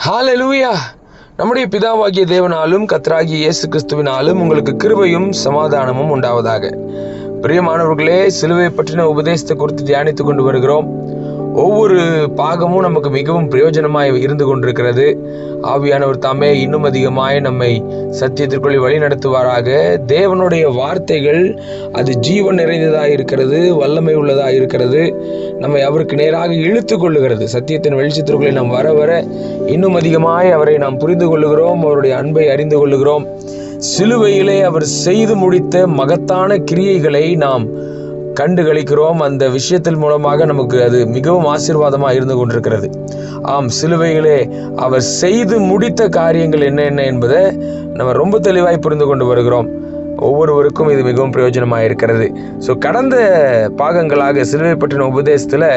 ஹல்லேலூயா. நம்முடைய பிதாவாகிய தேவனாலும் கர்த்தராகிய இயேசு கிறிஸ்துவினாலும் உங்களுக்கு கிருபையும் சமாதானமும் உண்டாவதாக. பிரியமானவர்களே, சிலுவை பற்றின உபதேசத்தை குறித்து தியானித்துக் கொண்டு வருகிறோம். ஒவ்வொரு பாகமும் நமக்கு மிகவும் பிரயோஜனமாய் இருந்து கொண்டிருக்கிறது. ஆவியானவர் தாமே இன்னும் அதிகமாய் நம்மை சத்தியத்திற்குள்ளே வழி நடத்துவாராக. தேவனுடைய வார்த்தைகள் அது ஜீவன் நிறைந்ததாக இருக்கிறது, வல்லமை உள்ளதாக இருக்கிறது. நம்மை அவருக்கு நேராக இழுத்து கொள்ளுகிறது. சத்தியத்தின் வெளிச்சத்திற்குள்ளே நாம் வர வர இன்னும் அதிகமாய் அவரை நாம் புரிந்து கொள்ளுகிறோம், அவருடைய அன்பை அறிந்து கொள்ளுகிறோம். சிலுவையிலே அவர் செய்து முடித்த மகத்தான கிரியைகளை நாம் கண்டுகளிக்கிறோம். அந்த விஷயத்தின் மூலமாக நமக்கு அது மிகவும் ஆசீர்வாதமாக இருந்து கொண்டிருக்கிறது. ஆம், சிலுவையிலே அவர் செய்து முடித்த காரியங்கள் என்ன என்பதை நம்ம ரொம்ப தெளிவாய் புரிந்து கொண்டு வருகிறோம். ஒவ்வொருவருக்கும் இது மிகவும் பிரயோஜனமாக இருக்கிறது. ஸோ கடந்த பாகங்களாக சிலுவை பற்றின உபதேசத்தில்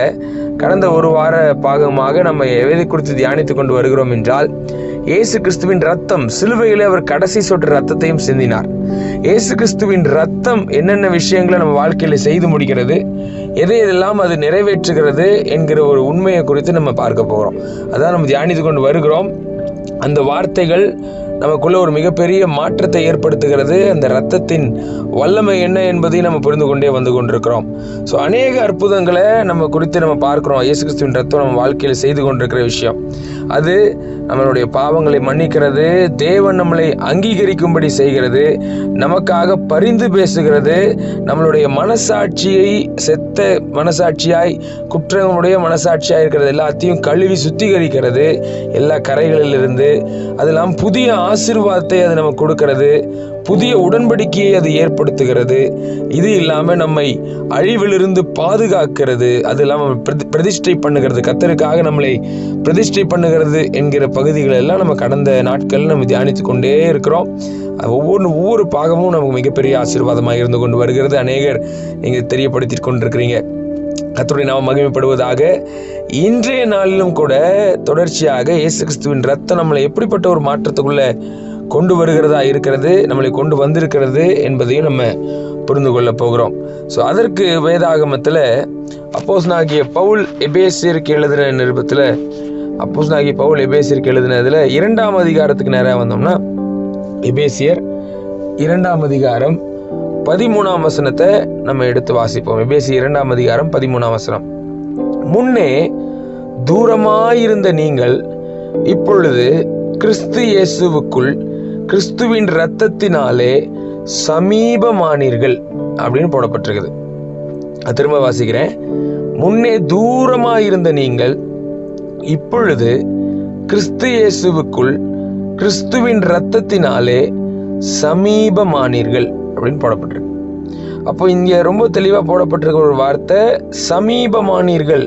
கடந்த ஒரு வார பாகமாக நம்ம எதை குறித்து தியானித்து கொண்டு வருகிறோம் என்றால், இயேசு கிறிஸ்துவின் ரத்தம், சிலுவையிலே அவர் கடைசி சொட்டு ரத்தத்தையும் சிந்தினார். இயேசு கிறிஸ்துவின் ரத்தம் என்னென்ன விஷயங்களை நம்ம வாழ்க்கையில செய்து முடிக்கிறது, எதையெல்லாம் அது நிறைவேற்றுகிறது என்கிற ஒரு உண்மையை குறித்து நம்ம பார்க்க போகிறோம். அதான் நம்ம தியானித்து கொண்டு வருகிறோம். அந்த வார்த்தைகள் நமக்குள்ள ஒரு மிகப்பெரிய மாற்றத்தை ஏற்படுத்துகிறது. அந்த இரத்தத்தின் வல்லமை என்ன என்பதையும் நம்ம புரிந்து கொண்டே வந்து கொண்டிருக்கிறோம். ஸோ அநேக அற்புதங்களை நம்ம குறித்து நம்ம பார்க்கிறோம். இயேசு கிறிஸ்துவின் ரத்தம் நம்ம வாழ்க்கையில் செய்து கொண்டிருக்கிற விஷயம் அது நம்மளுடைய பாவங்களை மன்னிக்கிறது, தேவன் நம்மளை அங்கீகரிக்கும்படி செய்கிறது, நமக்காக பரிந்து பேசுகிறது, நம்மளுடைய மனசாட்சியை செத்த மனசாட்சியாய், குற்றங்களுடைய மனசாட்சியாய் இருக்கிறது எல்லாத்தையும் கழுவி சுத்திகரிக்கிறது எல்லா கரைகளிலிருந்து. அதெல்லாம் புதிய ஆசீர்வாதத்தை அது நமக்கு கொடுக்கிறது, புதிய உடன்படிக்கையை அது ஏற்படுத்துகிறது. இது இல்லாமல் நம்மை அழிவிலிருந்து பாதுகாக்கிறது, அது இல்லாமல் பிரதிஷ்டை பண்ணுகிறது, கர்த்தருக்காக நம்மளை பிரதிஷ்டை பண்ணுகிறது என்கிற பகுதிகள் எல்லாம் நம்ம கடந்த நாட்கள் நம்ம தியானித்து கொண்டே இருக்கிறோம். ஒவ்வொரு பாகமும் நமக்கு மிகப்பெரிய ஆசீர்வாதமாக இருந்து கொண்டு வருகிறது. அநேகர் நீங்கள் தெரியப்படுத்தி கொண்டிருக்கிறீங்க. கர்த்தருடைய நாமம் மகிமைப்படுவதாக. இன்றைய நாளிலும் கூட தொடர்ச்சியாக இயேசு கிறிஸ்துவின் ரத்தம் நம்மளை எப்படிப்பட்ட ஒரு மாற்றத்துக்குள்ள கொண்டு வருகிறதா இருக்கிறது, நம்மளை கொண்டு வந்திருக்கிறது என்பதையும் நம்ம புரிந்து கொள்ள போகிறோம். ஸோ அதற்கு வேதாகமத்தில் அப்போஸ்தலனாகிய பவுல் எபேசியருக்கு எழுதின நிருபத்தில், அப்போஸ்தலனாகிய பவுல் எபேசியருக்கு எழுதினதில் 2ஆம் அதிகாரத்துக்கு நேராக வந்தோம்னா, எபேசியர் 2ஆம் அதிகாரம் 13ஆம் வசனத்தை நம்ம எடுத்து வாசிப்போம். எபேசியர் 2ஆம் அதிகாரம் 13ஆம் வசனம். முன்னே தூரமாயிருந்த நீங்கள் இப்பொழுது கிறிஸ்து இயேசுவுக்குள் கிறிஸ்துவின் இரத்தத்தினாலே சமீபமானீர்கள் அப்படின்னு போடப்பட்டிருக்குது. திரும்ப வாசிக்கிறேன். முன்னே தூரமாயிருந்த நீங்கள் இப்பொழுது கிறிஸ்து இயேசுவுக்குள் கிறிஸ்துவின் இரத்தத்தினாலே சமீபமானீர்கள் அப்படின்னு போடப்பட்டிருக்கு. அப்போ இங்க ரொம்ப தெளிவா போடப்பட்டிருக்க ஒரு வார்த்தை, சமீபமானீர்கள்.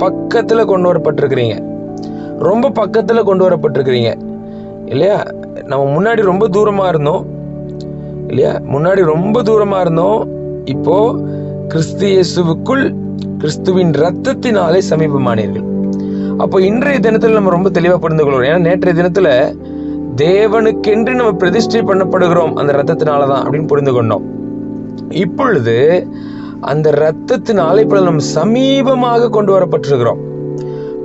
பக்கத்துல கொண்டு வரப்பட்டிருக்கிறீங்க, ரொம்ப பக்கத்துல கொண்டு வரப்பட்டிருக்கிறீங்க இல்லையா? நம்ம முன்னாடி ரொம்ப தூரமா இருந்தோம் இல்லையா? முன்னாடி ரொம்ப தூரமா இருந்தோம். இப்போ கிறிஸ்து இயேசுவுக்குள் கிறிஸ்துவின் இரத்தத்தினாலே சமீபமானீர்கள். அப்போ இன்றைய தினத்துல நம்ம ரொம்ப தெளிவா புரிந்து கொள்கிறோம். ஏன்னா நேற்றைய தினத்துல தேவனுக்கென்று நம்ம பிரதிஷ்டை பண்ணப்படுகிறோம் அந்த இரத்தத்தினாலதான் அப்படின்னு புரிந்து கொண்டோம். இப்பொழுது அந்த இரத்தத்தினால இப்ப நம்ம சமீபமாக கொண்டு வரப்பட்டிருக்கிறோம்.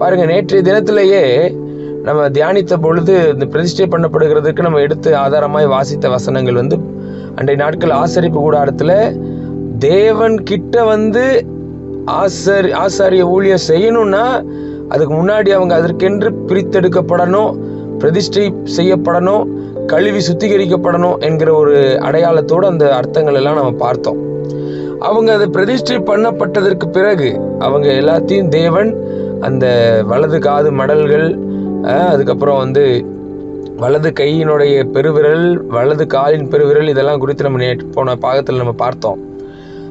பாருங்க, நேற்றைய தினத்திலேயே நம்ம தியானித்த பொழுது இந்த பிரதிஷ்டை பண்ணப்படுகிறதுக்கு நம்ம எடுத்து ஆதாரமாய் வாசித்த வசனங்கள் அன்றைய நாட்கள் ஆசரிப்பு கூடாரத்துல தேவன் கிட்ட ஆசாரிய ஊழியம் செய்யணும்னா அதுக்கு முன்னாடி அவங்க அதற்கென்று பிரித்தெடுக்கப்படணும், பிரதிஷ்டை செய்யப்படணும், கழுவி சுத்திகரிக்கப்படணும் என்கிற ஒரு அடையாளத்தோடு அந்த அர்த்தங்கள் எல்லாம் நம்ம பார்த்தோம். அவங்க அதை பிரதிஷ்டை பண்ணப்பட்டதற்கு பிறகு அவங்க எல்லாத்தையும் தேவன் அந்த வலது காது மடல்கள், அதுக்கப்புறம் வலது கையினுடைய பெருவிரல், வலது காலின் பெருவிரல், இதெல்லாம் குறித்து நம்ம போன பாகத்தில் நம்ம பார்த்தோம்.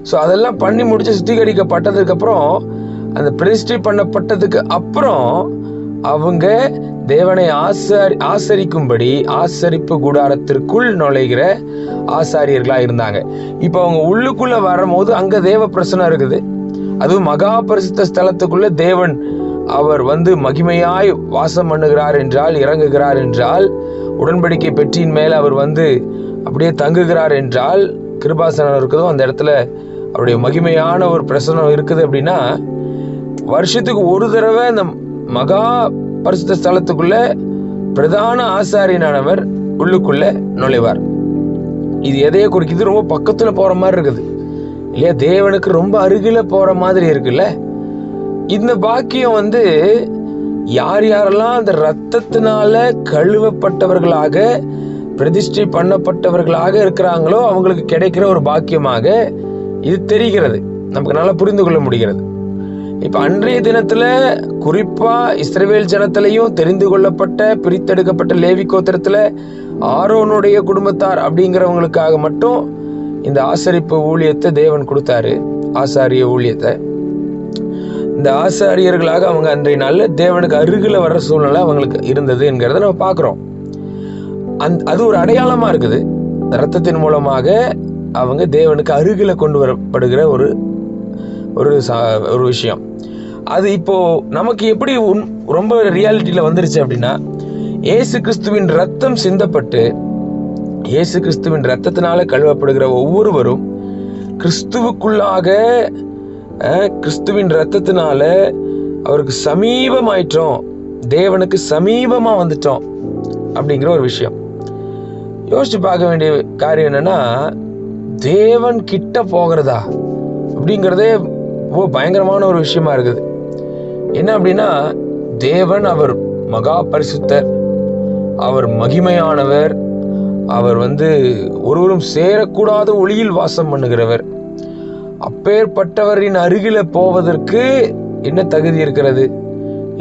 ஸோ அதெல்லாம் பண்ணி முடிச்சு சுத்திகரிக்கப்பட்டதுக்கு அப்புறம், அந்த பிரதிஷ்டை பண்ணப்பட்டதுக்கு அப்புறம் அவங்க தேவனை ஆசரிக்கும்படி ஆசரிப்பு கூடாரத்திற்குள் நுழைகிற ஆசாரியர்களா இருந்தாங்க. இப்போ அவங்க உள்ளுக்குள்ள வரும்போது அங்க தேவ பிரசனம் இருக்குது. அதுவும் மகா பரிசுத்த ஸ்தலத்துக்குள்ள தேவன் அவர் மகிமையாய் வாசம் பண்ணுகிறார் என்றால், இறங்குகிறார் என்றால், உடன்படிக்கை பெட்டியின் மேல அவர் அப்படியே தங்குகிறார் என்றால், கிருபாசனம் இருக்குதோ அந்த இடத்துல அவருடைய மகிமையான ஒரு பிரசனம் இருக்குது. அப்படின்னா வருஷத்துக்கு ஒரு தடவை இந்த மகா பரிசுத்த ஸ்தலத்துக்குள்ள பிரதான ஆசாரியனானவர் உள்ளுக்குள்ள நுழைவார். இது எதைய குறிக்குது? ரொம்ப பக்கத்துல போற மாதிரி இருக்குது இல்லையா? தேவனுக்கு ரொம்ப அருகில போற மாதிரி இருக்குல்ல. இந்த பாக்கியம் யார் யாரெல்லாம் அந்த இரத்தத்தினால கழுவப்பட்டவர்களாக பிரதிஷ்டை பண்ணப்பட்டவர்களாக இருக்கிறாங்களோ அவங்களுக்கு கிடைக்கிற ஒரு பாக்கியமாக இது தெரிகிறது, நமக்கு நல்லா புரிந்து கொள்ள முடிகிறது. இப்ப அன்றைய தினத்துல குறிப்பா இஸ்ரவேல் ஜனத்திலையும் தெரிந்து கொள்ளப்பட்ட பிரித்தெடுக்கப்பட்ட லேவி கோத்திரத்துல ஆரோனுடைய குடும்பத்தார் அப்படிங்கிறவங்களுக்காக மட்டும் இந்த ஆசரிப்பு ஊழியத்தை தேவன் கொடுத்தாரு, ஆசாரிய ஊழியத்தை. இந்த ஆசாரியர்களாக அவங்க அன்றைய நாள்ல தேவனுக்கு அருகில வர்ற சூழ்நிலை அவங்களுக்கு இருந்தது என்கிறத நம்ம பார்க்கிறோம். அது ஒரு அடையாளமா இருக்குது. இரத்தத்தின் மூலமாக அவங்க தேவனுக்கு அருகில கொண்டு வரப்படுகிற ஒரு விஷயம். அது இப்போ நமக்கு எப்படி ரொம்ப ரியாலிட்டியில வந்துருச்சு அப்படின்னா, இயேசு கிறிஸ்துவின் ரத்தம் சிந்தப்பட்டு இயேசு கிறிஸ்துவின் ரத்தத்தினால கழுவப்படுகிற ஒவ்வொருவரும் கிறிஸ்துவுக்குள்ளாக கிறிஸ்துவின் ரத்தத்தினால அவருக்கு சமீபமாயிட்டோம், தேவனுக்கு சமீபமா வந்துட்டோம் அப்படிங்கிற ஒரு விஷயம். யோசிச்சு பார்க்க வேண்டிய காரியம் என்னன்னா, தேவன் கிட்ட போகிறதா அப்படிங்கிறதே பயங்கரமான ஒரு விஷயமா இருக்குது. என்ன அப்படின்னா, தேவன் அவர் மகா பரிசுத்தர், அவர் மகிமையானவர், அவர் ஒருவரும் சேரக்கூடாத ஒளியில் வாசம் பண்ணுகிறவர். அப்பேற்பட்டவரின் அருகில போவதற்கு என்ன தகுதி இருக்கிறது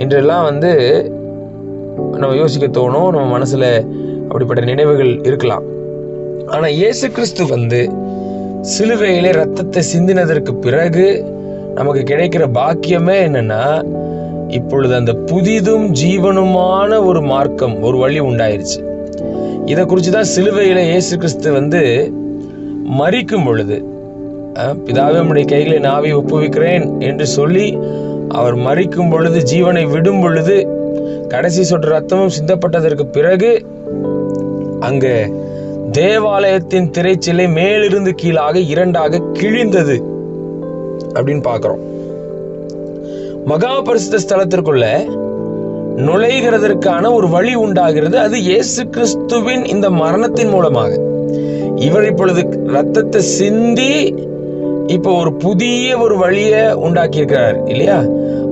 என்றெல்லாம் நம்ம யோசிக்க தோணும். நம்ம மனசுல அப்படிப்பட்ட நினைவுகள் இருக்கலாம். ஆனா இயேசு கிறிஸ்து சிலுவையிலே ரத்தத்தை சிந்தினதற்கு பிறகு நமக்கு கிடைக்கிற பாக்கியமே என்னன்னா, இப்பொழுது அந்த புதிதும் ஜீவனுமான ஒரு மார்க்கம், ஒரு வழி உண்டாயிருச்சு. இதை குறிச்சுதான் சிலுவையில இயேசு கிறிஸ்து மரிக்கும் பொழுது, பிதாவே உம்முடைய கைகளை நாவி ஒப்புவிக்கிறேன் என்று சொல்லி அவர் மரிக்கும் பொழுது, ஜீவனை விடும் பொழுது, கடைசி சொட்டு ரத்தமும் சிந்தப்பட்டதற்கு பிறகு அங்க தேவாலயத்தின் திரைச்சிலை மேலிருந்து கீழாக இரண்டாக கிழிந்தது அப்படின்னு பார்க்கிறோம். மகா பரிசுத்த ஸ்தலத்திற்குள்ள நுழைகிறதற்கான ஒரு வழி உண்டாகிறது. அது இயேசு கிறிஸ்துவின் இந்த மரணத்தின் மூலமாக. இவர் இப்பொழுது ரத்தத்தை சிந்தி இப்போ ஒரு புதிய ஒரு வழியை உண்டாக்கி இருக்கிறார் இல்லையா?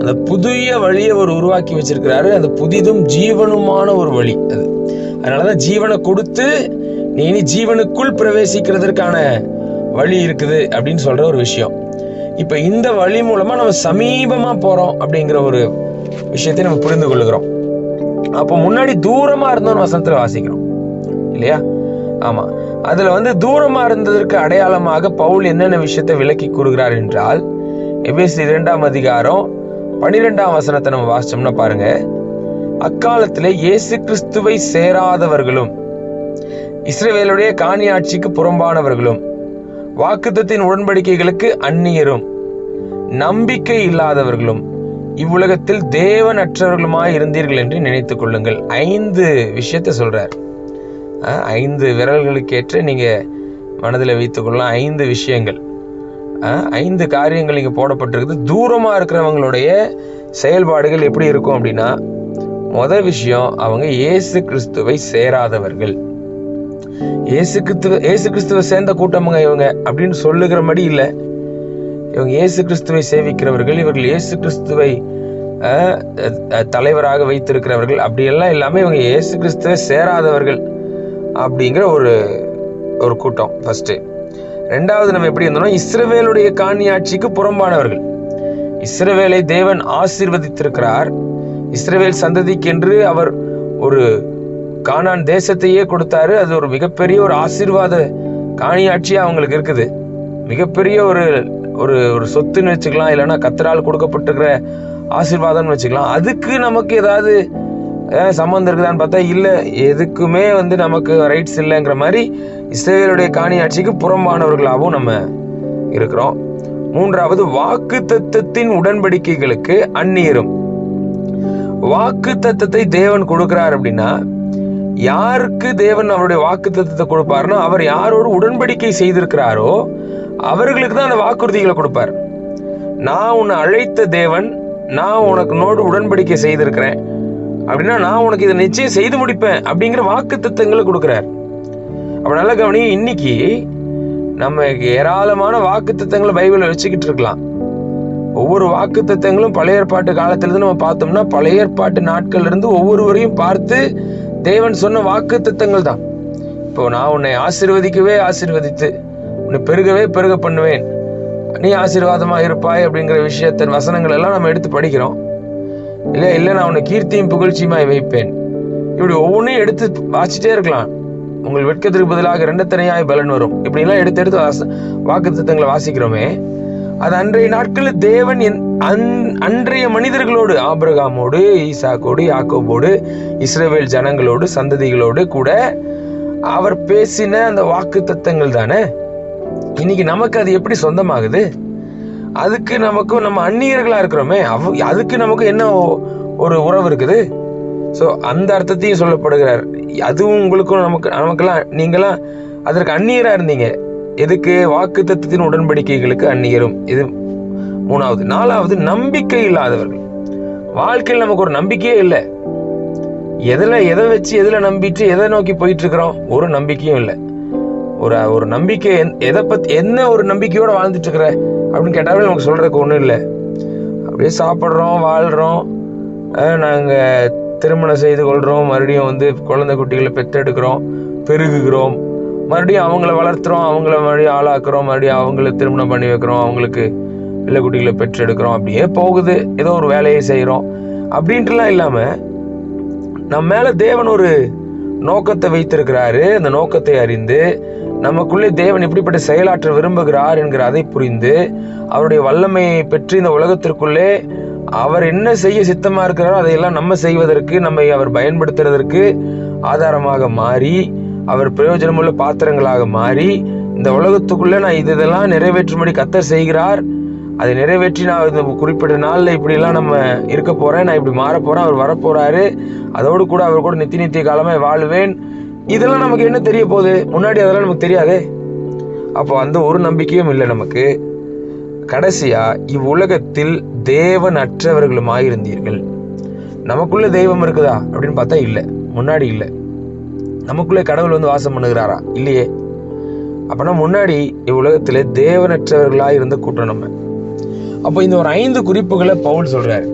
அந்த புதிய வழியை ஒரு உருவாக்கி வச்சிருக்கிறாரு. அந்த புதிதும் ஜீவனுமான ஒரு வழி அது. அதனாலதான் ஜீவனை கொடுத்து நீ இனி ஜீவனுக்குள் பிரவேசிக்கிறதுக்கான வழி இருக்குது அப்படின்னு சொல்ற ஒரு விஷயம். இப்ப இந்த வழி மூலமா நம்ம சமீபமா போறோம் அப்படிங்கிற ஒரு விஷயத்தை நம்ம புரிந்து கொள்ளுகிறோம். அப்போ முன்னாடி தூரமா இருந்தோம் வசனத்துல வாசிக்கிறோம் இல்லையா? ஆமா, அதுல தூரமா இருந்ததற்கு அடையாளமாக பவுல் என்னென்ன விஷயத்தை விளக்கி கூறுகிறார் என்றால், எபேசியர் 2ஆம் அதிகாரம் 12ஆம் வசனத்தை நம்ம வாசிச்சோம்னா பாருங்க, அக்காலத்திலே இயேசு கிறிஸ்துவை சேராதவர்களும் இஸ்ரவேலுடைய காணி ஆட்சிக்கு புறம்பானவர்களும் வாக்குத்தத்தின் உடன்படிக்கைகளுக்கு அந்நியரும் நம்பிக்கை இல்லாதவர்களும் இவ்வுலகத்தில் தேவனற்றவர்களுமாய் இருந்தீர்கள் என்று நினைத்துக் கொள்ளுங்கள். 5 விஷயத்தை சொல்றார். 5 விரல்களுக்கேற்ற நீங்க மனதில் வைத்துக் கொள்ளலாம். 5 விஷயங்கள், 5 காரியங்கள் இங்க போடப்பட்டிருக்குது. தூரமா இருக்கிறவங்களுடைய செயல்பாடுகள் எப்படி இருக்கும் அப்படின்னா, முதல் விஷயம், அவங்க இயேசு கிறிஸ்துவை சேராதவர்கள். இயேசு கிறிஸ்துவை சேர்ந்த கூட்டமுங்க இவங்க அப்படின்னு சொல்லுகிற மாதிரி இல்ல. இவங்க இயேசு கிறிஸ்துவை சேவிக்கிறவர்கள், இவர்கள் இயேசு கிறிஸ்துவை தலைவராக வைத்திருக்கிறவர்கள், அப்படியெல்லாம் இல்லாம இவங்க இயேசு கிறிஸ்துவை சேராதவர்கள் அப்படிங்கிற ஒரு கூட்டம் ஃபர்ஸ்ட். ரெண்டாவது நம்ம எப்படி இருந்தோம்னா, இஸ்ரவேலுடைய காணி ஆட்சிக்கு புறம்பானவர்கள். இஸ்ரவேலை தேவன் ஆசீர்வதித்திருக்கிறார். இஸ்ரவேல் சந்ததிக்கென்று அவர் ஒரு கானான் தேசத்தையே கொடுத்தாரு. அது ஒரு மிகப்பெரிய ஒரு ஆசீர்வாத காணியாட்சியா அவங்களுக்கு இருக்குது. மிகப்பெரிய ஒரு சொத்துன்னு வச்சுக்கலாம், இல்லைன்னா கர்த்தரால் கொடுக்கப்பட்டிருக்கிற ஆசீர்வாதம்னு வச்சுக்கலாம். அதுக்கு நமக்கு ஏதாவது சம்பந்தம் இருக்குதான்னு பார்த்தா இல்ல, எதுக்குமே நமக்கு ரைட்ஸ் இல்லைங்கிற மாதிரி இஸ்ரவேலுடைய காணியாட்சிக்கு புறம்பானவர்களாகவும் நம்ம இருக்கிறோம். மூன்றாவது, வாக்கு தத்தத்தின் உடன்படிக்கைகளுக்கு அந்நியரும். வாக்கு தத்தத்தை தேவன் கொடுக்கிறார் அப்படின்னா, யாருக்கு தேவன் அவருடைய வாக்கு தத்தத்தை கொடுப்பாருன்னா, அவர் யாரோடு உடன்படிக்கை செய்திருக்கிறாரோ அவர்களுக்கு தான் அந்த வாக்குறுதிகளை கொடுப்பார். நான் உன்னை அழைத்த தேவன், நான் உனக்கு உடன்படிக்கை செய்திருக்கிறேன் அப்படின்னா நான் உனக்கு இதை நிச்சயம் செய்து முடிப்பேன் அப்படிங்கிற வாக்குத்தத்தங்களை கொடுக்கிறார். அப்ப நல்ல கவனி, இன்னைக்கு நம்ம ஏராளமான வாக்குத்தத்தங்களை பைபிள்ல வச்சுக்கிட்டு இருக்கலாம். ஒவ்வொரு வாக்குத்தத்தங்களும் பழைய ஏற்பாட்டு காலத்துல இருந்து நம்ம பார்த்தோம்னா பழைய ஏற்பாட்டு நாட்கள்ல இருந்து ஒவ்வொருவரையும் பார்த்து தேவன் சொன்ன வாக்குத்தத்தங்கள் தான். இப்போ நான் உன்னை ஆசீர்வதித்து உன்னை பெருகவே பெருக பண்ணுவேன், நீ ஆசீர்வாதமா இருப்பாய் அப்படிங்கிற விஷயத்தின் வசனங்கள் எல்லாம் நம்ம எடுத்து படிக்கிறோம். இல்ல நான் உன்னை கீர்த்தியும் புகழ்ச்சியுமாய் வைப்பேன், இப்படி ஒவ்வொன்றையும் எடுத்து வாசிட்டே இருக்கலாம். உங்கள் வெட்கத்திற்கு பதிலாக 2 தனையாய் பலன் வரும், இப்படி எல்லாம் எடுத்து வாக்குத்தத்தங்களை வாசிக்கிறோமே. அது அன்றைய நாட்களில் தேவன் அன்றைய மனிதர்களோடு, ஆபிரகாமோடு, ஈசாக்கோடு, யாக்கோபோடு, இஸ்ரவேல் ஜனங்களோடு, சந்ததிகளோடு கூட அவர் பேசின அந்த வாக்குத்தத்தங்கள் தானே இன்னைக்கு நமக்கு அது எப்படி சொந்தமாகுது? அதுக்கு நமக்கும் நம்ம அந்நியர்களா இருக்கிறோமே, அதுக்கு நமக்கு என்ன ஒரு உறவு இருக்குது? ஸோ அந்த அர்த்தத்தையும் சொல்லப்படுகிறார். அதுவும் உங்களுக்கும் நமக்கெல்லாம் நீங்களாம் அதற்கு அந்நியரா இருந்தீங்க. எதுக்கு? வாக்குத்தத்தத்தின் உடன்படிக்கைகளுக்கு அந்நியரும். இது 3வது. 4வது, நம்பிக்கை இல்லாதவர்கள். வாழ்க்கையில் நமக்கு ஒரு நம்பிக்கையே இல்லை. எதை வச்சு எதுல நம்பிட்டு எதை நோக்கி போயிட்டு இருக்கிறோம்? ஒரு நம்பிக்கையும் இல்லை. ஒரு நம்பிக்கை எதை பத்தி என்ன ஒரு நம்பிக்கையோட வாழ்ந்துட்டு இருக்கிற அப்படின்னு கேட்டாலும் நமக்கு சொல்றதுக்கு ஒண்ணும் இல்லை. அப்படியே சாப்பிட்றோம், வாழ்றோம், நாங்க திருமணம் செய்து கொள்றோம், மறுபடியும் குழந்தை குட்டிகளை பெற்றெடுக்கிறோம், பெருகுகிறோம், மறுபடியும் அவங்கள வளர்த்துறோம், அவங்கள மறுபடியும் ஆளாக்குறோம், மறுபடியும் அவங்கள திருமணம் பண்ணி வைக்கிறோம், அவங்களுக்கு பிள்ளை குட்டிகளை பெற்றெடுக்கிறோம். அப்படியே போகுது. ஏதோ ஒரு வேலையை செய்யறோம் அப்படின்ட்டுலாம் இல்லாம நம்ம மேல தேவன் ஒரு நோக்கத்தை வைத்திருக்கிறாரு. அந்த நோக்கத்தை அறிந்து நமக்குள்ளே தேவன் இப்படிப்பட்ட செயலாற்ற விரும்புகிறார் என்கிற அதை புரிந்து அவருடைய வல்லமையை பெற்று இந்த உலகத்திற்குள்ளே அவர் என்ன செய்ய சித்தமா இருக்கிறாரோ அதையெல்லாம் நம்ம செய்வதற்கு, நம்மை அவர் பயன்படுத்துறதற்கு ஆதாரமாக மாறி, அவர் பிரயோஜனமுள்ள பாத்திரங்களாக மாறி இந்த உலகத்துக்குள்ள நான் இதெல்லாம் நிறைவேற்றும்படி கர்த்தர் செய்கிறார், அதை நிறைவேற்றி நான் இந்த குறிப்பிட்ட நாள்ல இப்படி எல்லாம் நம்ம இருக்க போறேன், நான் இப்படி மாற போறேன், அவர் வரப்போறாரு, அதோடு கூட அவர் கூட நித்திய காலமா வாழுவேன். இதெல்லாம் நமக்கு என்ன தெரிய போகுது? முன்னாடி அதெல்லாம் நமக்கு தெரியாதே. அப்போ அந்த ஒரு நம்பிக்கையும் இல்லை நமக்கு. கடைசியா, இவ்வுலகத்தில் தேவன் அற்றவர்களுமாயிருந்தீர்கள். நமக்குள்ள தெய்வம் இருக்குதா அப்படின்னு பார்த்தா இல்லை, முன்னாடி இல்லை. நமக்குள்ளே கடவுள் வாசம் பண்ணுகிறாரா? இல்லையே. அப்பனா முன்னாடி இவ்வுலகத்திலே தேவனற்றவர்களா இருந்த கூட்டம் நம்ம. அப்போ இந்த ஒரு 5 குறிப்புகளை பவுல் சொல்றாரு.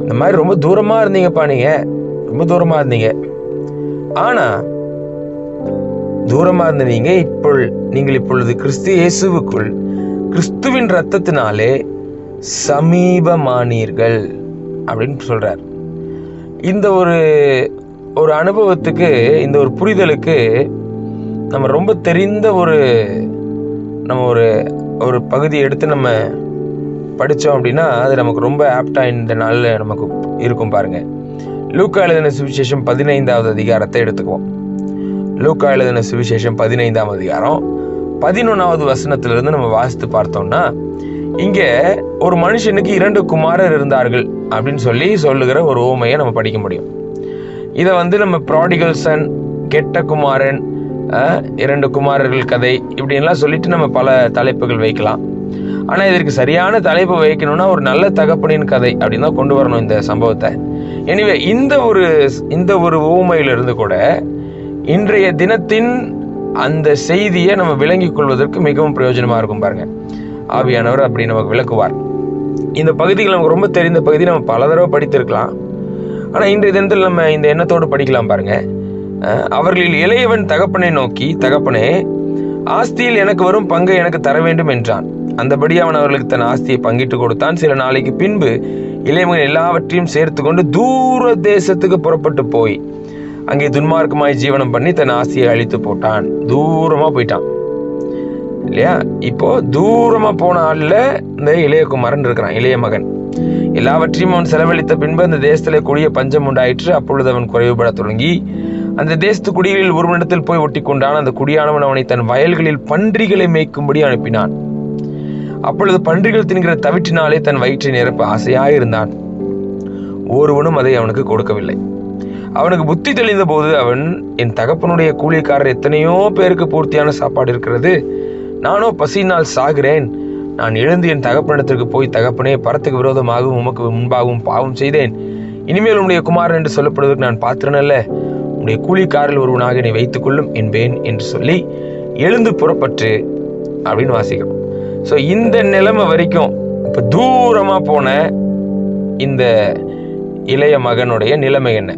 இந்த மாதிரி ரொம்ப தூரமா இருந்தீங்கப்பா, நீங்க ரொம்ப தூரமா இருந்தீங்க. ஆனா தூரமா இருந்த நீங்கள் இப்பொழுது கிறிஸ்து இயேசுவுக்குள் கிறிஸ்துவின் ரத்தத்தினாலே சமீபமானீர்கள் அப்படின்னு சொல்றார். இந்த ஒரு அனுபவத்துக்கு, இந்த ஒரு புரிதலுக்கு நம்ம ரொம்ப தெரிந்த நம்ம ஒரு பகுதியை எடுத்து நம்ம படித்தோம் அப்படின்னா அது நமக்கு ரொம்ப ஆப்டா இந்த நாளில் நமக்கு இருக்கும். பாருங்க, லூக்கா எழுதின சுவிசேஷம் 15வது அதிகாரத்தை எடுத்துக்குவோம். லூக்கா எழுதின சுவிசேஷம் 15ஆம் அதிகாரம் 11வது வசனத்திலிருந்து நம்ம வாசித்து பார்த்தோம்னா, இங்க ஒரு மனுஷனுக்கு 2 குமாரர் இருந்தார்கள் அப்படின்னு சொல்லுகிற ஒரு உவமையை நம்ம படிக்க முடியும். இதை நம்ம ப்ராடிகல் சன், கெட்ட குமாரன், 2 குமாரர்கள் கதை, இப்படின்லாம் சொல்லிட்டு நம்ம பல தலைப்புகள் வைக்கலாம். ஆனா இதற்கு சரியான தலைப்பு வைக்கணும்னா ஒரு நல்ல தகப்பனின் கதை அப்படின்னு தான் கொண்டு வரணும் இந்த சம்பவத்தை. எனிவே, இந்த ஒரு உவமையிலிருந்து கூட இன்றைய தினத்தின் அந்த செய்தியை நம்ம விளங்கிக் கொள்வதற்கு மிகவும் பிரயோஜனமா இருக்கும். பாருங்க, ஆவியானவர் அப்படி நமக்கு விளக்குவார். இந்த பகுதிகள் நமக்கு ரொம்ப தெரிந்த பகுதி, நம்ம பல தடவை படித்திருக்கலாம். ஆனா இன்றைய தினத்தில் நம்ம இந்த எண்ணத்தோடு படிக்கலாம். பாருங்க, அவர்களில் இளையவன் தகப்பனை நோக்கி, தகப்பனே, ஆஸ்தியில் எனக்கு வரும் பங்கை எனக்கு தர வேண்டும் என்றான். அந்தபடி அவன் அவர்களுக்கு தன் ஆஸ்தியை பங்கிட்டு கொடுத்தான். சில நாளைக்கு பின்பு இளையவன் எல்லாவற்றையும் சேர்த்து கொண்டு தூர தேசத்துக்கு புறப்பட்டு போய் அங்கே துன்மார்க்கமாய் ஜீவனம் பண்ணி தன் ஆஸ்தியை அழித்து போட்டான். தூரமா போயிட்டான் இல்லையா? இப்போ தூரமா போன ஆள்ல இந்த இளையகுமாரன் இருக்கிறான், இளைய மகன். எல்லாவற்றையும் அவன் செலவழித்த பின்பு அந்த தேசத்துல கொடிய பஞ்சம் உண்டாயிற்று. அப்பொழுது அவன் குறைவுபட தொடங்கி அந்த தேசத்து குடிகளில் ஒருவனிடத்தில் போய் ஒட்டி கொண்டான். அந்த குடியானவன் அவனை தன் வயல்களில் பன்றிகளை மேய்க்கும்படி அனுப்பினான். அப்பொழுது பன்றிகள் தின்கிற தவிற்றினாலே தன் வயிற்றை நிரப்ப ஆசையாயிருந்தான். ஒருவனும் அதை அவனுக்கு கொடுக்கவில்லை. அவனுக்கு புத்தி தெளிந்த போது அவன், என் தகப்பனுடைய கூலிக்காரர் எத்தனையோ பேருக்கு பூர்த்தியான சாப்பாடு இருக்கிறது, நானோ பசியினால் சாகிறேன். நான் எழுந்து என் தகப்பனிடத்திற்கு போய், தகப்பனே, பரத்துக்கு விரோதமாகவும் உமக்கு முன்பாகவும் பாவம் செய்தேன். இனிமேல் உன்னுடைய குமாரன் என்று சொல்லப்படுவதற்கு நான் பாத்திரன் அல்ல, உன்னுடைய கூலிக்காரில் ஒருவனாக என்னை வைத்துக் கொள்ளும் என்பேன் என்று சொல்லி எழுந்து புறப்பட்டு அப்படின்னு வாசிக்கிறோம். ஸோ இந்த நிலைமை வரைக்கும் இப்போ தூரமாக போன இந்த இளைய மகனுடைய நிலைமை என்ன?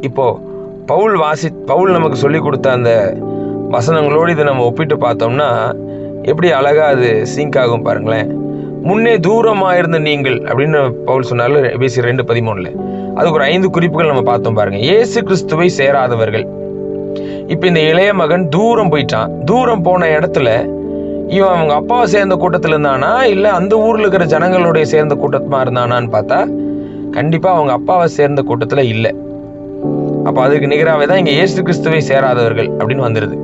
இப்போ பவுல் நமக்கு சொல்லி கொடுத்த அந்த வசனங்களோடு இதை நம்ம ஒப்பிட்டு பார்த்தோம்னா எப்படி அழகா அது சிங்க் ஆகும் பாருங்களேன். முன்னே தூரமாக இருந்த நீங்கள் அப்படின்னு பவுல் சொன்னார் எபேசியர் 2:13. அதுக்கு ஒரு 5 குறிப்புகள் நம்ம பார்த்தோம் பாருங்க. இயேசு கிறிஸ்துவை சேராதவர்கள். இப்போ இந்த இளைய மகன் தூரம் போயிட்டான். தூரம் போன இடத்துல இவன் அவங்க அப்பாவை சேர்ந்த கூட்டத்தில் இருந்தானா இல்லை அந்த ஊரில் இருக்கிற ஜனங்களுடைய சேர்ந்த கூட்டமாக இருந்தானான்னு பார்த்தா கண்டிப்பாக அவங்க அப்பாவை சேர்ந்த கூட்டத்தில் இல்லை. அப்போ அதுக்கு நிகராகவே தான் இங்கே இயேசு கிறிஸ்துவை சேராதவர்கள் அப்படின்னு வந்துடுது.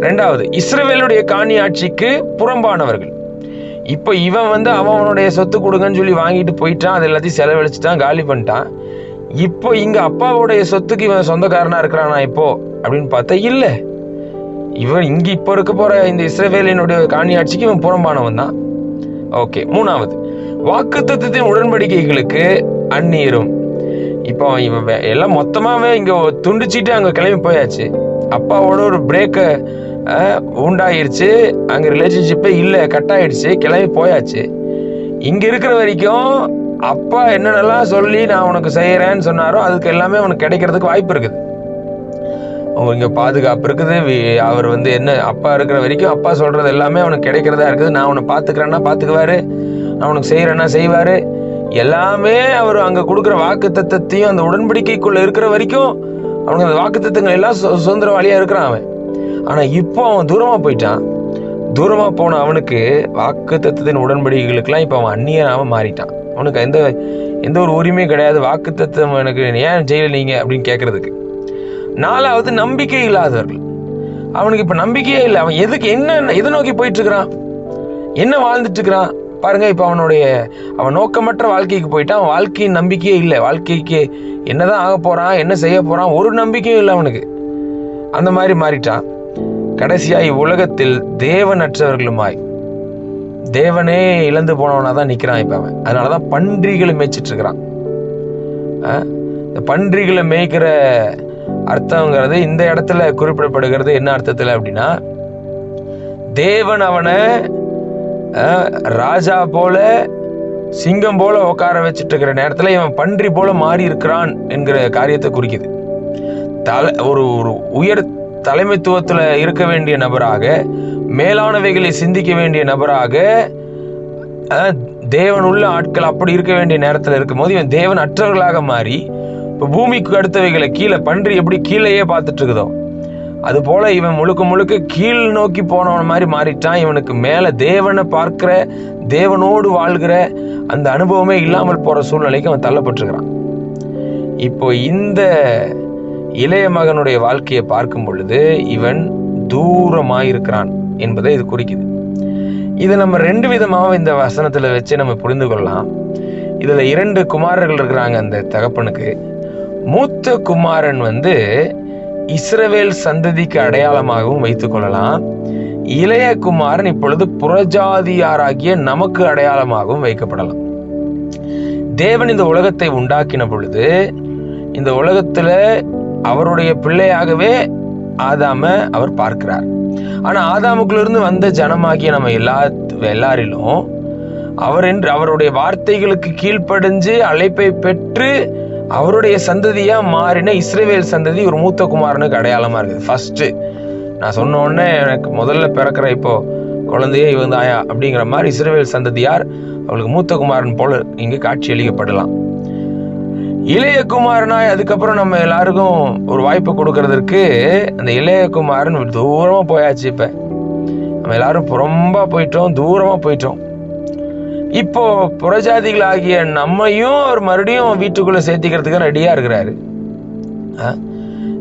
2வது, இஸ்ரவேலுடைய காணி ஆட்சிக்கு புறம்பானவர்கள். இப்போ இவன் அவனுடைய சொத்து கொடுங்கன்னு சொல்லி வாங்கிட்டு போயிட்டான், அது எல்லாத்தையும் செலவழிச்சுட்டான், காலி பண்ணிட்டான். இப்போ இங்கே அப்பாவுடைய சொத்துக்கு இவன் சொந்தக்காரனா இருக்கிறானா இப்போ அப்படின்னு பார்த்தா இல்லை. இவன் இங்கே இப்போ இருக்க போகிற இந்த இஸ்ரவேலினுடைய காணி ஆட்சிக்கு இவன் புறம்பானவன் தான். ஓகே. 3வது, வாக்குத்தத்தத்தின் உடன்படிக்கைகளுக்கு அந்நியரும். இப்போ இவன் எல்லாம் மொத்தமாகவே இங்கே துண்டிச்சிட்டு அங்கே கிளம்பி போயாச்சு. அப்பாவோட ஒரு பிரேக்கை உண்டாயிருச்சு, அங்கே ரிலேஷன்ஷிப்பே இல்லை, கட் ஆயிடுச்சு, கிளம்பி போயாச்சு. இங்கே இருக்கிற வரைக்கும் அப்பா என்னென்னலாம் சொல்லி நான் உனக்கு செய்கிறேன்னு சொன்னாரோ அதுக்கு எல்லாமே அவனுக்கு கிடைக்கிறதுக்கு வாய்ப்பு இருக்குது. இங்கே பாதுகாப்பு இருக்குது. அவர் என்ன அப்பா இருக்கிற வரைக்கும் அப்பா சொல்கிறது எல்லாமே அவனுக்கு கிடைக்கிறதா இருக்குது. நான் உன்னை பார்த்துக்கிறேன்னா பார்த்துக்குவாரு, நான் உனக்கு செய்கிறேன்னா செய்வார். எல்லாமே அவர் அங்கே கொடுக்குற வாக்கு தத்தத்தையும் அந்த உடன்படிக்கைக்குள்ளே இருக்கிற வரைக்கும் அவனுக்கு அந்த வாக்கு தத்தங்கள் எல்லாம் சுதந்திரவாளியாக இருக்கிறான் அவன். ஆனால் இப்போ அவன் தூரமாக போயிட்டான். தூரமாக போன அவனுக்கு வாக்கு தத்தத்தின் உடன்படிக்கைகளுக்கெல்லாம் இப்போ அவன் அந்நியனாக மாறிட்டான். அவனுக்கு எந்த ஒரு உரிமையும் கிடையாது. வாக்கு தத்தம் எனக்கு ஏன் செய்யலை நீங்கள் அப்படின்னு கேட்கறதுக்கு. 4வது, நம்பிக்கை இல்லாதவர்கள். அவனுக்கு இப்போ நம்பிக்கையே இல்லை. அவன் எதை நோக்கி போயிட்டு இருக்கிறான், என்ன வாழ்ந்துட்டு இருக்கிறான் பாருங்க. இப்போ அவன் நோக்கமற்ற வாழ்க்கைக்கு போயிட்டான். அவன் வாழ்க்கையின் நம்பிக்கையே இல்லை. வாழ்க்கைக்கு என்னதான் ஆக போறான், என்ன செய்ய போறான், ஒரு நம்பிக்கையும் இல்லை அவனுக்கு. அந்த மாதிரி மாறிட்டான். கடைசியாய் உலகத்தில் தேவனற்றவர்களுமாய், தேவனே இழந்து போனவனா தான் நிற்கிறான் இப்போ அவன். அதனாலதான் பன்றிகளை மேய்ச்சிட்டு இருக்கிறான். இந்த பன்றிகளை மேய்க்கிற அர்த்தங்கிறது இந்த இடத்துல குறிப்பிடப்படுகிறது. என்ன அர்த்தத்தில் அப்படின்னா, தேவன் அவனை ராஜா போல சிங்கம் போல உட்கார வச்சுட்டு இருக்கிற நேரத்தில் இவன் பன்றி போல மாறி இருக்கிறான் என்கிற காரியத்தை குறிக்குது. ஒரு உயர் தலைமைத்துவத்தில் இருக்க வேண்டிய நபராக, மேலானவைகளை சிந்திக்க வேண்டிய நபராக, தேவன் உள்ள ஆட்கள் அப்படி இருக்க வேண்டிய நேரத்தில் இருக்கும்போது இவன் தேவன் அற்றவர்களாக மாறி இப்போ பூமிக்கு அடுத்தவைகளை கீழே, பன்றி எப்படி கீழேயே பார்த்துட்டு இருக்குதோ அது போல இவன் முழுக்க கீழ் நோக்கி போனவன் மாதிரி மாறிட்டான். இவனுக்கு மேலே தேவனை பார்க்கிற, தேவனோடு வாழ்கிற அந்த அனுபவமே இல்லாமல் போற சூழ்நிலைக்கு அவன் தள்ளப்பட்டிருக்கிறான். இப்போ இந்த இளைய மகனுடைய வாழ்க்கையை பார்க்கும் பொழுது இவன் தூரமாயிருக்கிறான் என்பதை இது குறிக்குது. இதை நம்ம 2 விதமாக இந்த வசனத்துல வச்சு நம்ம புரிந்து கொள்ளலாம். இதுல 2 குமாரர்கள் இருக்கிறாங்க அந்த தகப்பனுக்கு. மூத்த குமாரன் இஸ்ரவேல் சந்ததிக்கு அடையாளமாகவும் வைத்துக் கொள்ளலாம். இளைய குமாரன் இப்பொழுது புறஜாதியாராகிய நமக்கு அடையாளமாகவும் வைக்கப்படலாம். தேவன் இந்த உலகத்தை உண்டாக்கின பொழுது இந்த உலகத்துல அவருடைய பிள்ளையாகவே ஆதாம அவர் பார்க்கிறார். ஆனா ஆதாமுக்குள்ளிருந்து வந்த ஜனமாகிய நம்ம எல்லாரிலும் அவருடைய வார்த்தைகளுக்கு கீழ்ப்படிஞ்சு அழைப்பை பெற்று அவருடைய சந்ததியா மாறின இஸ்ரவேல் சந்ததி ஒரு மூத்த குமாரனுக்கு அடையாளமா இருக்குது. ஃபர்ஸ்ட் நான் சொன்ன உடனே எனக்கு முதல்ல பிறக்கிற இப்போ குழந்தையே இவன் ஆயா அப்படிங்கிற மாதிரி இஸ்ரவேல் சந்ததியார் அவளுக்கு மூத்த குமாரன் போல இங்கு காட்சி அளிக்கப்படலாம். இளைய குமாரனாய் அதுக்கப்புறம் நம்ம எல்லாருக்கும் ஒரு வாய்ப்பு கொடுக்கறதற்கு அந்த இளைய குமாரன் தூரமா போயாச்சு. இப்ப நம்ம எல்லாரும் புறம்பா போயிட்டோம், தூரமா போயிட்டோம். இப்போ புறஜாதிகள் ஆகிய நம்மையும் அவர் மறுபடியும் வீட்டுக்குள்ள சேர்த்திக்கிறதுக்கு ரெடியா இருக்கிறாரு.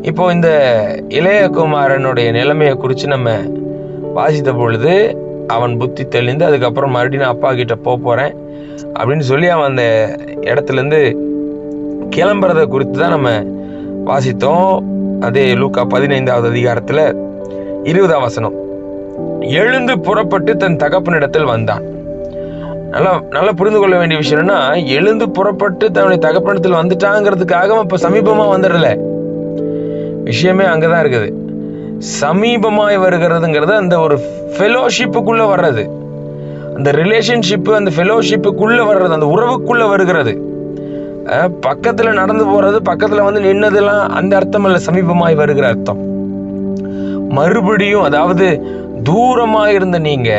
இப்போ இந்த இளைய குமாரனுடைய நிலைமையை குறித்து நம்ம வாசித்த பொழுது அவன் புத்தி தெளிந்து அதுக்கப்புறம் மறுபடியும் நான் அப்பா கிட்ட போறேன் அப்படின்னு சொல்லி அவன் அந்த இடத்துல இருந்து கிளம்புறதை குறித்து தான் நம்ம வாசித்தோம். அதே லூக்கா 15வது அதிகாரத்துல 20ஆம் வசனம், எழுந்து புறப்பட்டு தன் தகப்பனிடத்தில் வந்தான். நல்லா புரிந்து கொள்ள வேண்டிய விஷயம் என்னன்னா, எழுந்து புறப்பட்டு தன்னுடைய தகப்பனத்தில் வந்துட்டாங்கிறதுக்காக இப்ப சமீபமா வந்துடல. விஷயமே அங்கதான் இருக்குது. சமீபமாய் வருகிறதுங்கிறது அந்த ஒரு ஃபெலோஷிப்புக்குள்ள வர்றது, அந்த ரிலேஷன்ஷிப், அந்த ஃபெலோஷிப்புக்குள்ள வர்றது, அந்த உறவுக்குள்ள வருகிறது. பக்கத்துல நடந்து போறது, பக்கத்துல வந்து நின்னதெல்லாம் அந்த அர்த்தம் அல்ல. சமீபமாய் வருகிற அர்த்தம் மறுபடியும், அதாவது தூரமா இருந்த நீங்க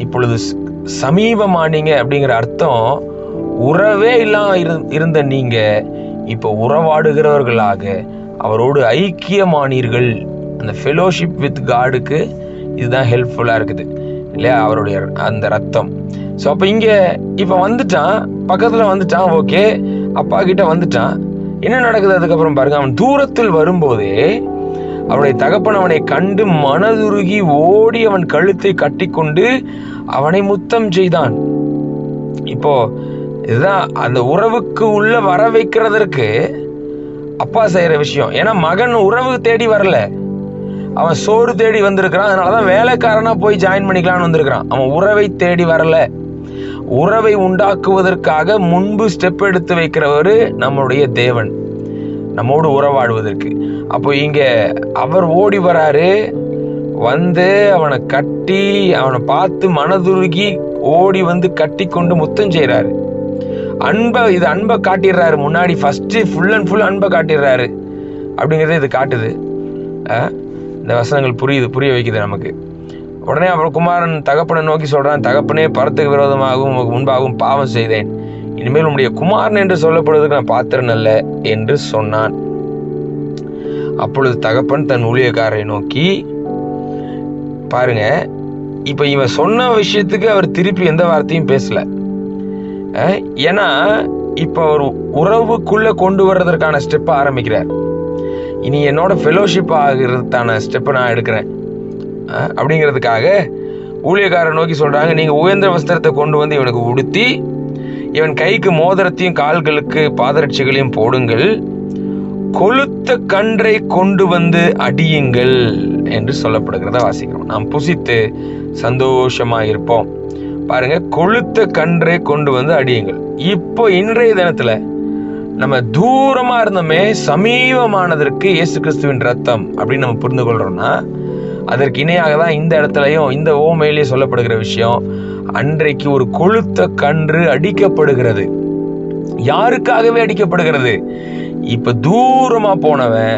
இப்பொழுது சமீபமானீங்க அப்படிங்கிற அர்த்தம். உறவே இல்லாம இருந்த நீங்க இப்போ உறவாடுகிறவர்களாக அவரோடு ஐக்கியமானீர்கள். அந்த ஃபெலோஷிப் வித் காடுக்கு இதுதான் ஹெல்ப்ஃபுல்லா இருக்குது இல்லையா, அவருடைய அந்த ரத்தம். ஸோ அப்போ இங்க இப்போ வந்துட்டான், பக்கத்துல வந்துட்டான், ஓகே, அப்பா கிட்ட வந்துட்டான். என்ன நடக்குது அதுக்கப்புறம் பாருங்க. அவன் தூரத்தில் வரும்போதே அவனுடைய தகப்பன் அவனை கண்டு மனதுருகி ஓடி அவன் கழுத்தை கட்டி கொண்டு அவனை முத்தம் செய்தான். இப்போ இதுதான் அந்த உறவுக்கு உள்ள வர வைக்கிறதற்கு அப்பா செய்யற விஷயம். ஏன்னா மகன் உறவு தேடி வரல, அவன் சோறு தேடி வந்திருக்கிறான். அதனாலதான் வேலைக்காரனா போய் ஜாயின் பண்ணிக்கலான்னு வந்திருக்கிறான். அவன் உறவை தேடி வரல, உறவை உண்டாக்குவதற்காக முன்பு ஸ்டெப் எடுத்து வைக்கிறவரு நம்முடைய தேவன், நம்மோடு உறவாடுவதற்கு. அப்போ இங்க அவர் ஓடி வராரு, வந்து அவனை கட்டி, அவனை பார்த்து மனதுருகி ஓடி வந்து கட்டி கொண்டு முத்தம் செய்யறாரு. அன்பை காட்டிடுறாரு முன்னாடி. ஃபர்ஸ்ட் ஃபுல் அண்ட் ஃபுல் அன்பை காட்டிடுறாரு அப்படிங்கிறத இது காட்டுது. இந்த வசனங்கள் புரிய வைக்குது நமக்கு. உடனே அப்புறம் குமாரன் தகப்பனை நோக்கி சொல்றான், தகப்பனே, பரத்துக்கு விரோதமாகவும் முன்பாகவும் பாவம் செய்தேன், இனிமேல் உம்முடைய குமாரன் என்று சொல்லப்படுவதற்கு நான் பாத்திரன் அல்ல என்று சொன்னான். அப்பொழுது தகப்பன் தன் ஊழியக்காரரை நோக்கி, பாருங்க, இப்ப இவன் சொன்ன விஷயத்துக்கு அவர் திருப்பி எந்த வார்த்தையும் பேசல. ஏன்னா இப்ப ஒரு உறவுக்குள்ள கொண்டு வர்றதற்கான ஸ்டெப் ஆரம்பிக்கிறார். இனி என்னோட ஃபெலோஷிப் ஆகிறதுக்கான ஸ்டெப்பை நான் எடுக்கிறேன் அப்படிங்கிறதுக்காக ஊழியக்காரரை நோக்கி சொல்றாங்க, நீங்க உயர்ந்த வஸ்திரத்தை கொண்டு வந்து இவனுக்கு உடுத்தி இவன் கைக்கு மோதிரத்தையும் கால்களுக்கு பாதரட்சிகளையும் போடுங்கள், கொளுத்த கன்றை கொண்டு வந்து அடியுங்கள் என்று சொல்லப்படுகிறத வாசிக்கிறோம். நாம் புசித்து சந்தோஷமா இருப்போம். பாருங்க, கொளுத்த கன்றை கொண்டு வந்து அடியுங்கள். இப்போ இன்றைய தினத்துல நம்ம தூரமா இருந்தோமே, சமீபமானதற்கு இயேசு கிறிஸ்துவின் ரத்தம் அப்படின்னு நம்ம புரிந்து கொள்றோம்னா, அதற்கு இணையாக தான் இந்த இடத்துலயும் இந்த ஓமையிலேயே சொல்லப்படுகிற விஷயம். அன்றைக்கு ஒரு கொளுத்த கன்று அடிக்கப்படுகிறது. யாருக்காகவே அடிக்கப்படுகிறது? இப்ப தூரமா போனவன்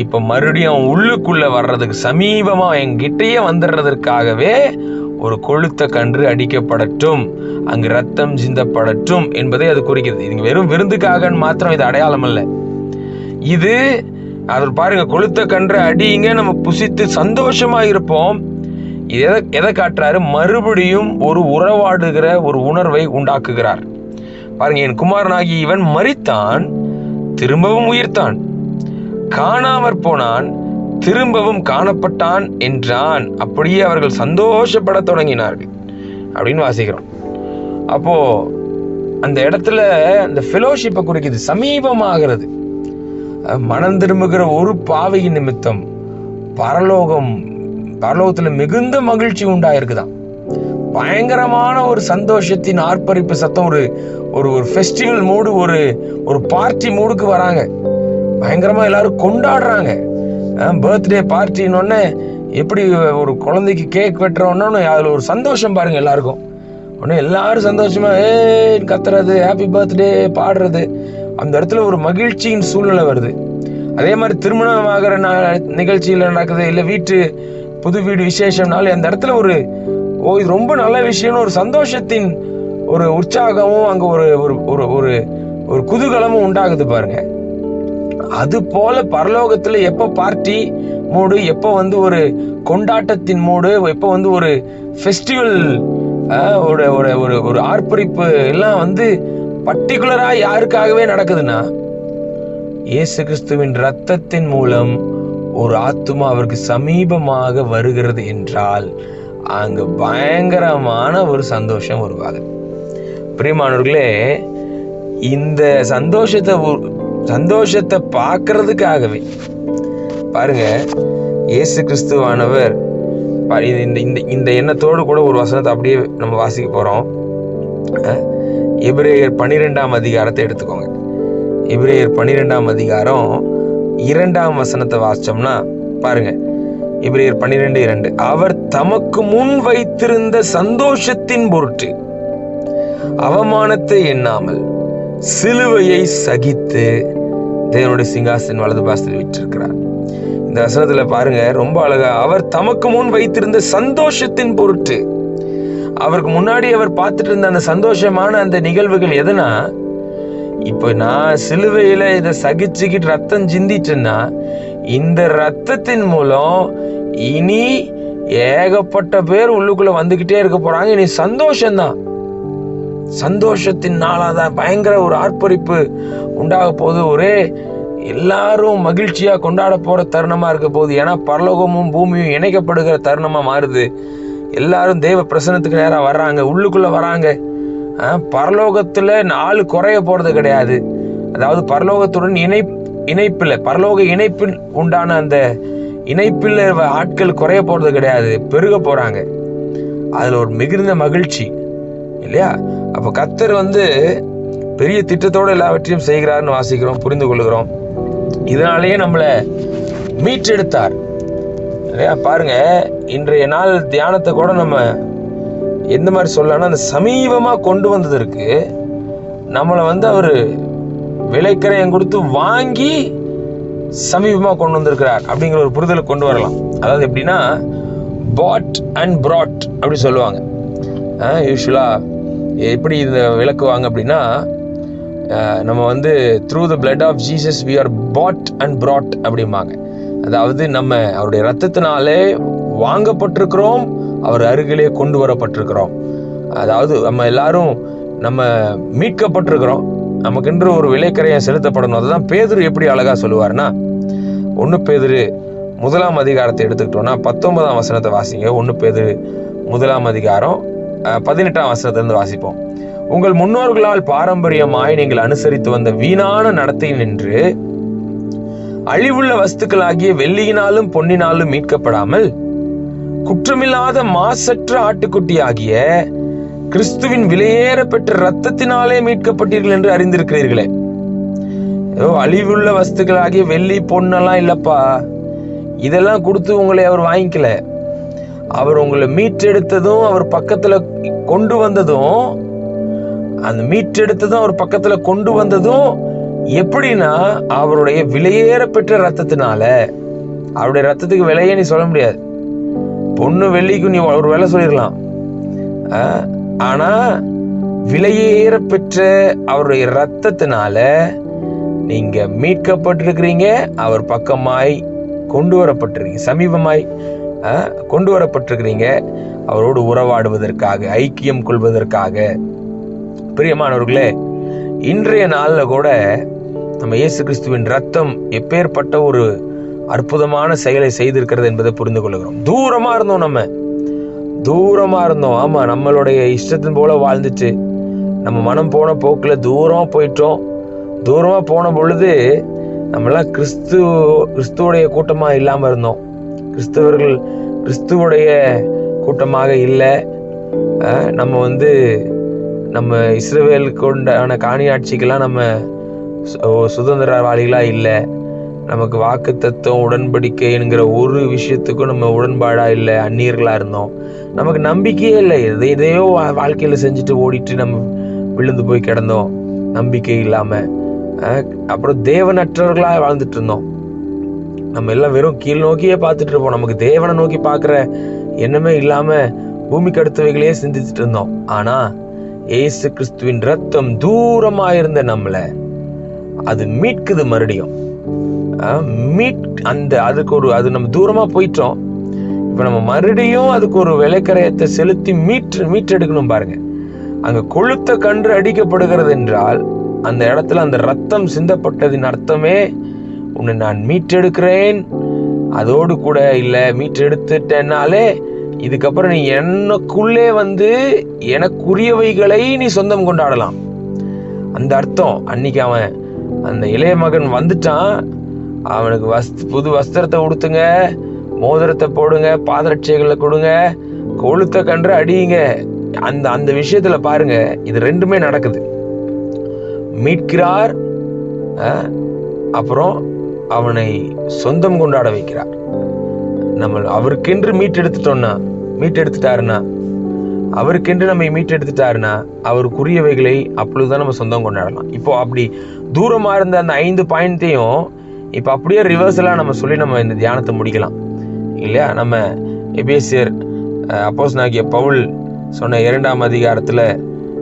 இப்ப மறுபடியும் உள்ளுக்குள்ள வர்றதுக்கு, சமீபமா என்கிட்டயே வந்துடுறதற்காகவே ஒரு கொளுத்த கன்று அடிக்கப்படட்டும், அங்கு ரத்தம் சிந்தப்படட்டும் என்பதை அது குறிக்கிறது. இது வெறும் விருந்துக்காக மாத்திரம் இது அடையாளம் அல்ல. இது அவர் பாருங்க, கொளுத்த கன்று அடியுங்க, நம்ம புசித்து சந்தோஷமா இருப்போம். எதை காட்டுறாரு? மறுபடியும் ஒரு உறவாடுகிற ஒரு உணர்வை உண்டாக்குகிறார். பாருங்க, என் குமாரனாகி இவன் மரித்தான், திரும்பவும் உயிர்த்தான், காணாமற் போனான், திரும்பவும் காணப்பட்டான் என்றான். அப்படியே அவர்கள் சந்தோஷப்பட தொடங்கினார்கள் அப்படின்னு வாசிக்கிறோம். அப்போ அந்த இடத்துல அந்த ஃபெலோஷிப்பை குறிக்குது, சமீபமாகிறது. மனம் திரும்புகிற ஒரு பாவியின் நிமித்தம் பரலோகத்துல மிகுந்த மகிழ்ச்சி உண்டாயிருக்குதான். பயங்கரமான ஒரு சந்தோஷத்தின் ஆர்ப்பரிப்பு சத்தம், ஒரு ஃபெஸ்டிவல் மூடு, ஒரு பார்ட்டி மூடுக்கு வராங்க. பயங்கரமா எல்லாரும் கொண்டாடுறாங்க. பர்த்டே பார்ட்டின்னு எப்படி ஒரு குழந்தைக்கு கேக் வெட்டுறோன்னு அதுல ஒரு சந்தோஷம் பாருங்க எல்லாருக்கும். உடனே எல்லாரும் சந்தோஷமா கத்துறது, ஹாப்பி பர்த்டே பாடுறது, அந்த இடத்துல ஒரு மகிழ்ச்சியின் சூழ்நிலை வருது. அதே மாதிரி திருமணமாகிற நிகழ்ச்சியில நடக்குது, இல்லை புது வீடு விசேஷம்னால அந்த இடத்துல இது ரொம்ப நல்ல விஷயம்னு ஒரு சந்தோஷத்தின் ஒரு உற்சாகமும் அங்க ஒரு குதூகலமும் உண்டாகுது பாருங்க. அது போல பரலோகத்துல எப்ப பார்ட்டி மூடு, எப்ப ஒரு கொண்டாட்டத்தின் மூடு, எப்ப ஒரு ஃபெஸ்டிவல், ஒரு ஆர்ப்பரிப்பு எல்லாம் பர்டிகுலரா யாருக்காகவே நடக்குதுன்னா, இயேசு கிறிஸ்துவின் ரத்தத்தின் மூலம் ஒரு ஆத்துமா அவருக்கு சமீபமாக வருகிறது என்றால் அங்கு பயங்கரமான ஒரு சந்தோஷம் உருவாகுது. பிரியமானவர்களே, இந்த சந்தோஷத்தை பார்க்கறதுக்காகவே பாருங்க, இயேசு கிறிஸ்துவானவர் இந்த எண்ணத்தோடு கூட ஒரு வசனத்தை அப்படியே நம்ம வாசிக்க போறோம். எபிரேயர் 12ஆம் அதிகாரத்தை எடுத்துக்கோங்க. எபிரேயர் 12ஆம் அதிகாரம் 2ஆம் வசனத்தை வாசிச்சோம்னா பாருங்க. எபிரேயர் 12:2, அவர் தமக்கு முன் வைத்திருந்த சந்தோஷத்தின் பொருட்டு அவமானத்தை எண்ணாமல் சிலுவையை சகித்து தேவனுடைய சிங்காசன் வலது பாசத்தில் விட்டிருக்கிறார். இந்த வசனத்துல பாருங்க, ரொம்ப அழகா, அவர் தமக்கு முன் வைத்திருந்த சந்தோஷத்தின் பொருட்டு. அவருக்கு முன்னாடி அவர் பார்த்துட்டு இருந்த அந்த சந்தோஷமான அந்த நிகழ்வுகள் எதுனா, இப்ப நான் சிலுவையில இதை சகிச்சுக்கிட்டு ரத்தம் சிந்திட்டேன்னா இந்த ரத்தத்தின் மூலம் இனி ஏகப்பட்ட பேர் உள்ளுக்குள்ள வந்துகிட்டே இருக்க போறாங்க. இனி சந்தோஷம்தான், சந்தோஷத்தின் நாளாதான் பயங்கர ஒரு ஆர்ப்பரிப்பு உண்டாக போகுது. ஒரே எல்லாரும் மகிழ்ச்சியா கொண்டாட போற தருணமா இருக்க போகுது. ஏன்னா பரலோகமும் பூமியும் இணைக்கப்படுகிற தருணமா மாறுது. எல்லாரும் தேவ பிரசன்னத்துக்கு நேரா வர்றாங்க, உள்ளுக்குள்ள வராங்க. பரலோகத்துல நாலு குறைய போறது கிடையாது. அதாவது பரலோகத்துடன் இணைப்பில் பரலோக இணைப்பில் உண்டான அந்த இணைப்பில் ஆட்கள் குறைய போறது கிடையாது, பெருக போறாங்க. அதுல ஒரு மிகுந்த மகிழ்ச்சி இல்லையா? அப்ப கர்த்தர் பெரிய திட்டத்தோடு எல்லாவற்றையும் செய்கிறார்னு வாசிக்கிறோம், புரிந்து கொள்கிறோம். இதனாலேயே நம்மளை மீட்டெடுத்தார் இல்லையா? பாருங்க, இன்றைய நாள் தியானத்தை கூட நம்ம எந்த மாதிரி சொல்லலாம்னா, அந்த சமீபமா கொண்டு வந்ததற்கு நம்மளை அவரு விலைக்கரையம் கொடுத்து வாங்கி சமீபமா கொண்டு வந்திருக்கிறார் அப்படிங்கிற ஒரு புரிதலை கொண்டு வரலாம். அதாவது எப்படின்னா, பாட் அண்ட் ப்ராட் அப்படி சொல்லுவாங்க. யூஸ்வலா எப்படி இதை விளக்குவாங்க அப்படின்னா, நம்ம through the blood of Jesus we are bought and brought அப்படிம்பாங்க. அதாவது நம்ம அவருடைய ரத்தத்தினாலே வாங்கப்பட்டிருக்கிறோம், அவர் அருகிலே கொண்டு வரப்பட்டிருக்கிறோம். அதாவது நம்ம எல்லாரும் நம்ம மீட்கப்பட்டிருக்கிறோம், நமக்கென்று ஒரு விலைக்கரையை செலுத்தப்படணும். அதுதான் பேதுரு எப்படி அழகா சொல்லுவார்னா, 1 பேதுரு 1ஆம் அதிகாரத்தை எடுத்துக்கிட்டோம்னா 19ஆம் வசனத்தை வாசிங்க. 1 பேதுரு 1ஆம் அதிகாரம் 18ஆம் வசனத்திலிருந்து வாசிப்போம். உங்கள் முன்னோர்களால் பாரம்பரியமாய் நீங்கள் அனுசரித்து வந்த வீணான நடத்தை நின்று அழிவுள்ள வஸ்துக்களாகிய வெள்ளியினாலும் பொன்னினாலும் மீட்கப்படாமல் குற்றமில்லாத மாசற்ற ஆட்டுக்குட்டி ஆகிய கிறிஸ்துவின் விலையேற பெற்ற ரத்தத்தினாலே மீட்கப்பட்டீர்கள் என்று அறிந்திருக்கிறீர்களே. அழிவுள்ள வஸ்துக்களாகிய வெள்ளி பொன்னெல்லாம் இல்லப்பா, இதெல்லாம் கொடுத்து உங்களை அவர் வாங்கிக்கல. அவர் உங்களை மீட்டெடுத்ததும் அவர் பக்கத்துல கொண்டு வந்ததும், அந்த மீட்டெடுத்ததும் அவர் பக்கத்துல கொண்டு வந்ததும் எப்படின்னா, அவருடைய விலையேற பெற்ற ரத்தத்தினால. அவருடைய ரத்தத்துக்கு விலையே நீ சொல்ல முடியாது. பொண்ணு வெள்ளிக்கு நீ ஒரு விலை சொல்லிடலாம், ஆனா விலையேற பெற்ற அவருடைய ரத்தத்தினால நீங்க மீட்கப்பட்டிருக்கிறீங்க. அவர் பக்கமாய் கொண்டு வரப்பட்டிருக்கீங்க, சமீபமாய் கொண்டு வரப்பட்டிருக்கிறீங்க, அவரோடு உறவாடுவதற்காக, ஐக்கியம் கொள்வதற்காக. பிரியமானவர்களே, இன்றைய நாள்ல கூட நம்ம இயேசு கிறிஸ்துவின் ரத்தம் எப்பேற்பட்ட ஒரு அற்புதமான செயலை செய்திருக்கிறது என்பதை புரிந்து கொள்கிறோம். தூரமா இருந்தோம், நம்ம தூரமா இருந்தோம். ஆமா, நம்மளுடைய இஷ்டத்தின் போல வாழ்ந்துட்டு நம்ம மனம் போன போக்குல தூரமா போயிட்டோம். தூரமா போன பொழுது நம்மளாம் கிறிஸ்துவோடைய கூட்டமா இல்லாம இருந்தோம். கிறிஸ்துவோடைய கூட்டமாக இல்லை. நம்ம நம்ம இஸ்ரவேலுக்கு உண்டான காணியாட்சிக்கெல்லாம் நம்ம சுதந்திரவாளிகளா இல்லை. நமக்கு வாக்கு தத்துவம் உடன்படிக்கை என்கிற ஒரு விஷயத்துக்கும் நம்ம உடன்பாடா இல்லை, அந்நியர்களா இருந்தோம். நமக்கு நம்பிக்கையே இல்லை. எதையோ வாழ்க்கையில செஞ்சுட்டு ஓடிட்டு நம்ம விழுந்து போய் கிடந்தோம், நம்பிக்கை இல்லாம. அப்புறம் தேவனற்றவர்களா வாழ்ந்துட்டு இருந்தோம். நம்ம எல்லாம் வெறும் கீழ் நோக்கியே பார்த்துட்டு இருப்போம். நமக்கு தேவனை நோக்கி பார்க்குற எண்ணமே இல்லாம பூமிக்கு அடுத்தவைகளையே சிந்திச்சுட்டு இருந்தோம். ஆனா ஏசு கிறிஸ்துவின் ரத்தம் தூரமா இருந்த நம்மளை அது மீட்குது. மறுபடியும் அது நம்ம தூரமா போயிட்டோம். இப்ப நம்ம மறுபடியும் அதுக்கு ஒரு விலைக்கரையத்தை செலுத்தி மீட்டெடுக்கணும். பாருங்க, அங்க கொழுத்த கன்று அடிக்கப்படுகிறது என்றால் அந்த இடத்துல அந்த ரத்தம் சிந்தப்பட்டதின் அர்த்தமே, உன்னை நான் மீட்டெடுக்கிறேன். அதோடு கூட இல்லை, மீட்டெடுத்துட்டேன்னாலே இதுக்கப்புறம் நீ எனக்குள்ளே எனக்குரியவைகளை நீ சொந்தம் கொண்டாடலாம். அந்த அர்த்தம். அன்னைக்கு அவன் அந்த இளைய மகன் வந்துட்டான், அவனுக்கு புது வஸ்திரத்தை உடுத்துங்க, மோதிரத்தை போடுங்க, பாதரட்சைகளை கொடுங்க, கொழுத்த கன்று அடியுங்க, அந்த அந்த விஷயத்துல பாருங்க, இது ரெண்டுமே நடக்குது. மீட்கிறார், அப்புறம் அவனை சொந்தம் கொண்டாட வைக்கிறார். நம்ம அவருக்கென்று மீட்டெடுத்துட்டாருன்னா அவருக்கென்று நம்மை மீட்டெடுத்துட்டாருன்னா அவருக்குரியவைகளை அப்பொழுதுதான் நம்ம சொந்தம் கொண்டாடலாம். இப்போ அப்படி தூரமா இருந்த அந்த 5 பாயிண்ட்டையும் இப்போ அப்படியே ரிவர்ஸலா நம்ம சொல்லி நம்ம இந்த தியானத்தை முடிக்கலாம் இல்லையா? நம்ம எபேசியர் அப்போஸ்தலனாகிய பவுல் சொன்ன 2ஆம் அதிகாரத்துல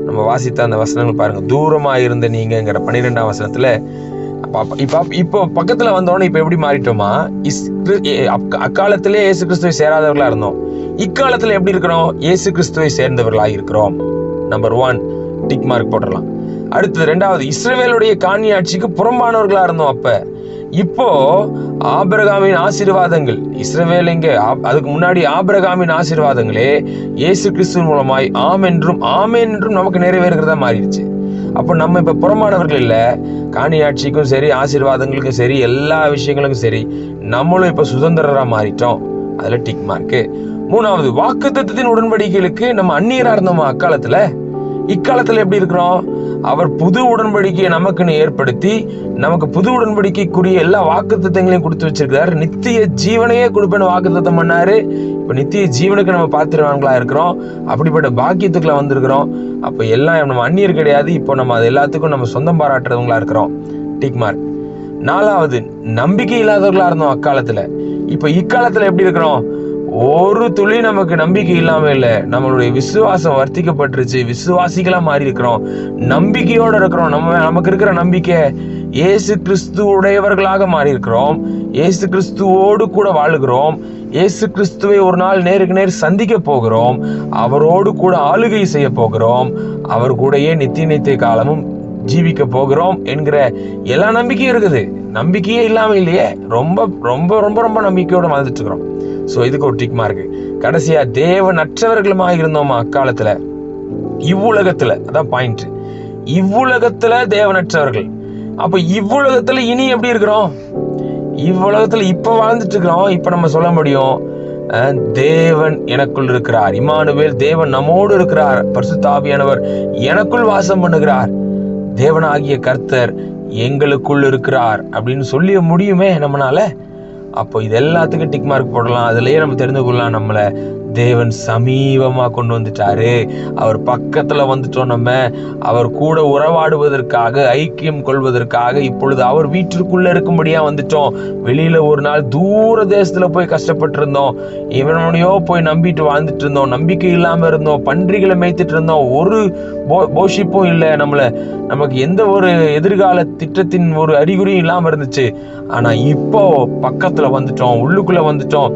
நம்ம வாசித்த அந்த வசனங்கள் பாருங்க. தூரமா இருந்த நீங்கிற 12ஆம் வசனத்துல இப்போ பக்கத்துல வந்தோன்னு இப்ப எப்படி மாறிட்டோமா? அக்காலத்திலே இயேசு கிறிஸ்துவை சேராதவர்களா இருந்தோம், இக்காலத்துல எப்படி இருக்கிறோம்? இயேசு கிறிஸ்துவை சேர்ந்தவர்களா இருக்கிறோம். நம்பர் 1 டிக் மார்க் போட்டுடலாம். அடுத்தது 2வது, இஸ்ரவேலுடைய காணி ஆட்சிக்கு புறம்பானவர்களா இருந்தோம். அப்ப இப்போ ஆபிரகாமின் ஆசீர்வாதங்கள், இஸ்ரவேல் எங்க, அதுக்கு முன்னாடி ஆபிரகாமின் ஆசீர்வாதங்களே இயேசு கிறிஸ்துவின் மூலமாய் ஆமென் என்றும் நமக்கு நிறைவேறுகிறதா மாறிடுச்சு. அப்போ நம்ம இப்ப புறமானவர்கள் இல்ல, காணி ஆட்சிக்கும் சரி, ஆசீர்வாதங்களுக்கும் சரி, எல்லா விஷயங்களுக்கும் சரி நம்மளும் இப்ப சுதந்திரரா மாறிட்டோம். அதுல டிக் மார்க்கு. 3வது, வாக்குத்தத்தத்தின் உடன்படிக்கைகளுக்கு நம்ம அந்நியரா இருந்தோமா அக்காலத்துல, இக்காலத்துல எப்படி இருக்கிறோம்? அவர் புது உடன்படிக்கையை நமக்குன்னு ஏற்படுத்தி நமக்கு புது உடன்படிக்கைக்குரிய எல்லா வாக்குத்தத்தங்களையும் கொடுத்து வச்சிருக்கிறார். நித்திய ஜீவனையே கொடுப்பேன்னு வாக்குத்தத்தம் பண்ணாரு. இப்ப நித்திய ஜீவனுக்கு நம்ம பாத்திரவான்களா இருக்கிறோம். அப்படிப்பட்ட பாக்கியத்துக்குள்ள வந்திருக்கிறோம். அப்ப எல்லாம் நம்ம அந்நியர் கிடையாது, இப்போ நம்ம அது எல்லாத்துக்கும் நம்ம சொந்தம் பாராட்டுறவங்களா இருக்கிறோம். Tick mark. 4வது, நம்பிக்கை இல்லாதவர்களா இருந்தோம் அக்காலத்துல, இப்ப இக்காலத்துல எப்படி இருக்கிறோம்? ஒரு துளி நமக்கு நம்பிக்கை இல்லாம இல்ல, நம்மளுடைய விசுவாசம் வர்த்திக்கப்பட்டுருச்சு, விசுவாசிகளா மாறி இருக்கிறோம், நம்பிக்கையோட இருக்கிறோம். நமக்கு இருக்கிற நம்பிக்கை இயேசு கிறிஸ்து உடையவர்களாக மாறி இருக்கிறோம், இயேசு கிறிஸ்துவோடு கூட வாழுகிறோம், இயேசு கிறிஸ்துவை ஒரு நாள் நேருக்கு நேர் சந்திக்க போகிறோம், அவரோடு கூட ஆளுகை செய்ய போகிறோம், அவர் கூடயே நித்திய காலமும் ஜீவிக்க போகிறோம் என்கிற எல்லா நம்பிக்கையும் இருக்குது. நம்பிக்கையே இல்லாம இல்லையே, ரொம்ப ரொம்ப ரொம்ப ரொம்ப நம்பிக்கையோட வாழ்ந்துட்டு இருக்கிறோம். சோ இதுக்கு ஒரு டிக் மார்க். கடைசியா, தேவனற்றவர்களுமா இருந்தோமா அக்காலத்துல, இவ்வுலகத்துல, அதான் பாயிண்ட், இவ்வுலகத்துல தேவனற்றவர்கள். அப்ப இவ்வுலகத்துல இனி எப்படி இருக்கிறோம்? இவ்வுலகத்துல இப்ப வாழ்ந்துட்டு இருக்கிறோம். இப்ப நம்ம சொல்ல முடியும், தேவன் எனக்குள் இருக்கிறார், இம்மானுவேல், தேவன் நம்மோடு இருக்கிறார், பரிசுத்த ஆவியானவர் எனக்குள் வாசம் பண்ணுகிறார், தேவனாகிய கர்த்தர் எங்களுக்குள் இருக்கிறார் அப்படின்னு சொல்லி முடியுமே நம்மளால. அப்போ இது எல்லாத்துக்கும் டிக் மார்க் போடலாம். அதுலயே நம்ம தெரிந்து கொள்ளலாம், நம்மள தேவன் சமீபமா கொண்டு வந்துட்டாரு, அவர் பக்கத்துல வந்துட்டோம், நம்ம அவர் கூட உறவாடுவதற்காக, ஐக்கியம் கொள்வதற்காக இப்பொழுது அவர் வீட்டிற்குள்ள இருக்கும்படியா வந்துட்டோம். வெளியில ஒரு நாள் தூர தேசத்துல போய் கஷ்டப்பட்டு இருந்தோம், இவனையோ போய் நம்பிட்டு வாழ்ந்துட்டு இருந்தோம், நம்பிக்கை இல்லாம இருந்தோம், பன்றிகளை மேய்த்துட்டு இருந்தோம், ஒரு போஷிப்பும் இல்லை, நமக்கு எந்த ஒரு எதிர்கால திட்டத்தின் ஒரு அறிகுறியும் இல்லாம இருந்துச்சு. ஆனா இப்போ பக்கத்துல வந்துட்டோம், உள்ளுக்குள்ள வந்துட்டோம்,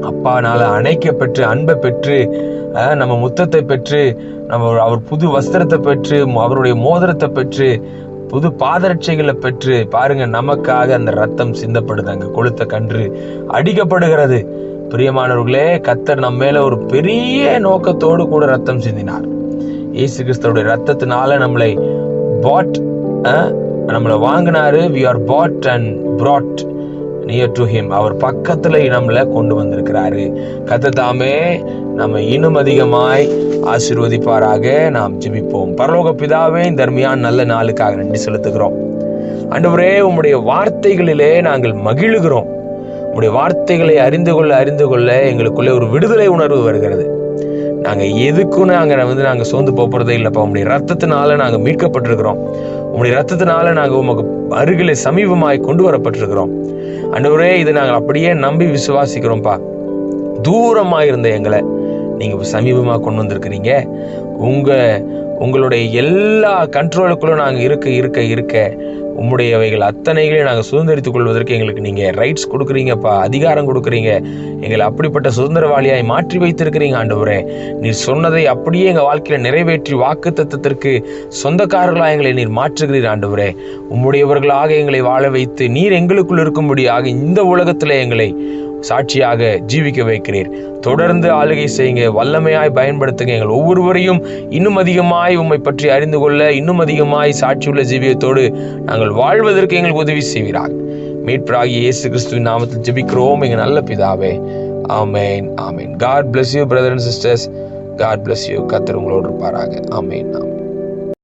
அப்பானால அணைக்க பெற்று, அன்பை பெற்று, நம்ம முத்தத்தை பெற்று, நம்ம அவர் புது வஸ்திரத்தை பெற்று, அவருடைய மோதிரத்தை பெற்று, புது பாதரட்சைகளை பெற்று, பாருங்க நமக்காக அந்த ரத்தம் சிந்தப்படுது, அங்க கொளுத்த கன்று அடிக்கப்படுகிறது. பிரியமானவர்களே, கர்த்தர் நம்ம மேல ஒரு பெரிய நோக்கத்தோடு கூட ரத்தம் சிந்தினார். இயேசு கிறிஸ்துவோட ரத்தத்தினால நம்மளை வாங்கினாரு. we are bought and brought near to him. அவர் பக்கத்துல நம்மளை கொண்டு வந்திருக்கிறாரு. கர்த்தர் தாமே நம்ம இன்னும் அதிகமாய் ஆசீர்வதிப்பாராக. நாம் ஜெபிப்போம். பரலோக பிதாவே, இந்த அருமையான நல்ல நாளுக்காக நன்றி செலுத்துகிறோம். ஆண்டவரே, உம்முடைய வார்த்தைகளிலே நாங்கள் மகிழுகிறோம். உம்முடைய வார்த்தைகளை அறிந்து கொள்ள எங்களுக்குள்ளே ஒரு விடுதலை உணர்வு வருகிறது. நாங்க எதுக்கும் நாங்க சோர்ந்து போறதே இல்லப்பா. உங்களுடைய ரத்தத்தினால நாங்க மீட்கப்பட்டிருக்கிறோம். உங்களுடைய ரத்தத்தினால நாங்க உமக்கு அருகிலே சமீபமாய் கொண்டு வரப்பட்டிருக்கிறோம். ஆண்டவரே, இதை நாங்கள் அப்படியே நம்பி விசுவாசிக்கிறோம்ப்பா. தூரமா இருந்த எங்களை நீங்க சமீபமா கொண்டு வந்திருக்கிறீங்க. உங்களுடைய எல்லா கண்ட்ரோலுக்குள்ளும் நாங்க இருக்க உம்முடையவைகள் அத்தனைகளையும் நாங்கள் சுதந்திரித்துக் கொள்வதற்கு எங்களுக்கு நீங்க ரைட்ஸ் கொடுக்குறீங்கப்பா, அதிகாரம் கொடுக்குறீங்க. எங்களை அப்படிப்பட்ட சுதந்திரவாளியாய் மாற்றி வைத்திருக்கிறீங்க. ஆண்டவரே, நீர் சொன்னதை அப்படியே எங்க வாழ்க்கையில நிறைவேற்றி வாக்குத்தத்தத்திற்கு சொந்தக்காரர்களாக எங்களை நீர் மாற்றுகிறீர். ஆண்டவரே, உம்முடையவர்களாக எங்களை வாழ வைத்து நீர் எங்களுக்குள் இருக்கும்படியாக இந்த உலகத்துல எங்களை சாட்சியாக ஜீவிக்க வைக்கிறீர். தொடர்ந்து ஆளுகை செய்யுங்க, வல்லமையாய் பயன்படுத்துங்க. எங்கள் ஒவ்வொருவரையும் இன்னும் அதிகமாய் உம்மை பற்றி அறிந்து கொள்ள, இன்னும் அதிகமாய் சாட்சியுள்ள ஜீவியத்தோடு நாங்கள் வாழ்வதற்கு எங்களுக்கு உதவி செய்வீராக. மீட்பராகிய இயேசு கிறிஸ்துவின் நாமத்தில் ஜெபிக்கிறோம் எங்கள் நல்ல பிதாவே. Amen, amen. God bless you, brothers and sisters. God bless you. கர்த்தர் உங்களோடு இருப்பாராக. ஆமென்.